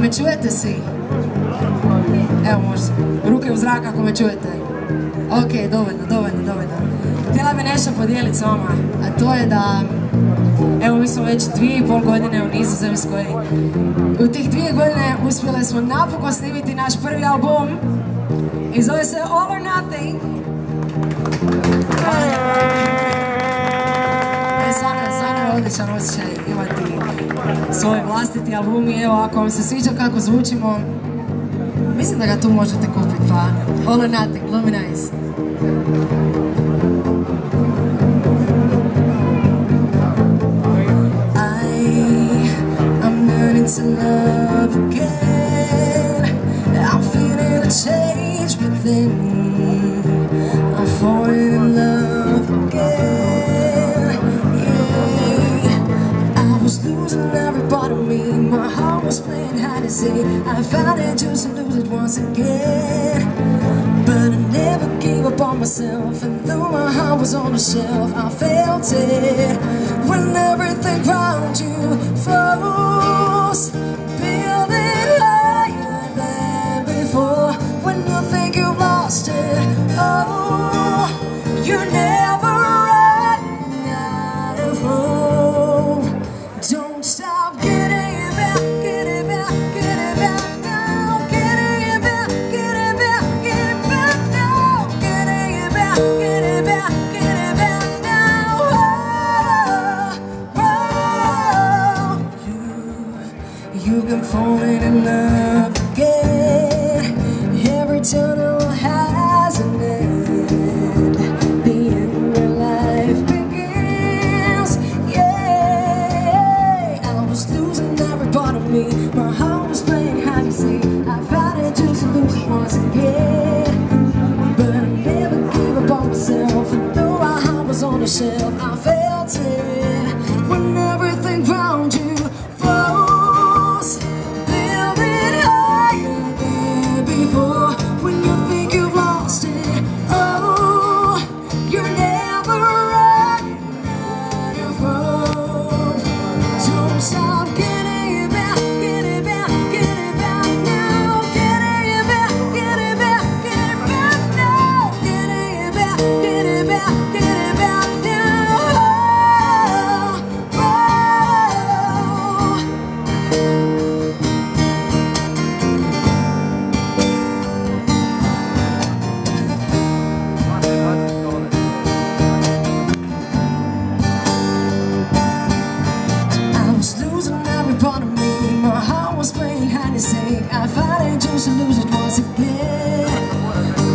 Me čujete svi? Evo može. Ruke u zrak ako me čujete. Ok, dovoljno. Htjela bi nešto podijeliti s vama, a to je da evo mi smo već 2,5 godine u Nizozemskoj. U tih 2 godine uspjeli smo napokon snimiti naš prvi album i zove se All or Nothing. Stvarno je odličan osjećaj imati svoj vlastiti album i evo ako vam se sviđa kako zvučimo, mislim da ga tu možete kupiti, pa All or Nothing, Luminize. I'm learning to love again. I'm feeling a change within. I'm falling in love again. Yeah. I was losing every part of me. My heart was playing hide and seek. I found it just to lose it once again. But I never gave up on myself. And though my heart was on the shelf, I felt it when everything around you froze. Build it higher than before. When you think you've lost it, oh, you're never running out of hope. Don't stop getting it back, get it back, get it back now. Getting it back, get it back, get it back now. Getting it back, get it back, get it back now. Oh, you've been falling in love again. Every tunnel has an end. The end where life begins. Yeah, I was losing every part of me. My heart was playing hide and seek. I found it just to lose it once again. But I never gave up on myself. And though my heart was on the shelf, I felt it when everything around you froze. Build it higher than before. When you think you've lost it, oh, you're never running out of hope. Don't stop getting it back, get it back, get it back now. Getting it back, get it back, get it back now. Getting it back, get it back, get it back now. Oh, I was losing every part of me. My heart was playing hide and seek. I found it just to lose it once again.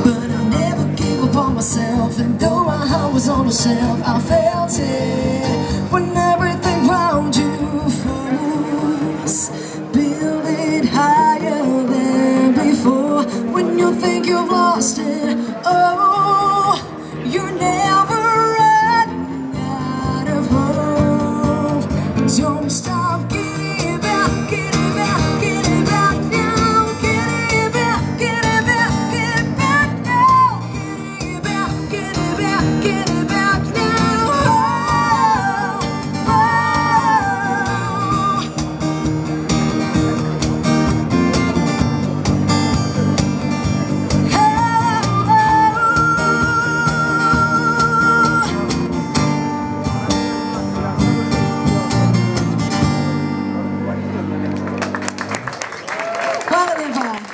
But I never gave up on myself. And though my heart was on the shelf, I felt it when everything around you froze. Build it higher than before. When you think you've lost it, oh, you're never running out of hope. Don't stop getting it back, get it back, get it back now. Getting it back, get it back, get it back now. Getting it back, get it back, get it back now. Oh, Hvala lijepa.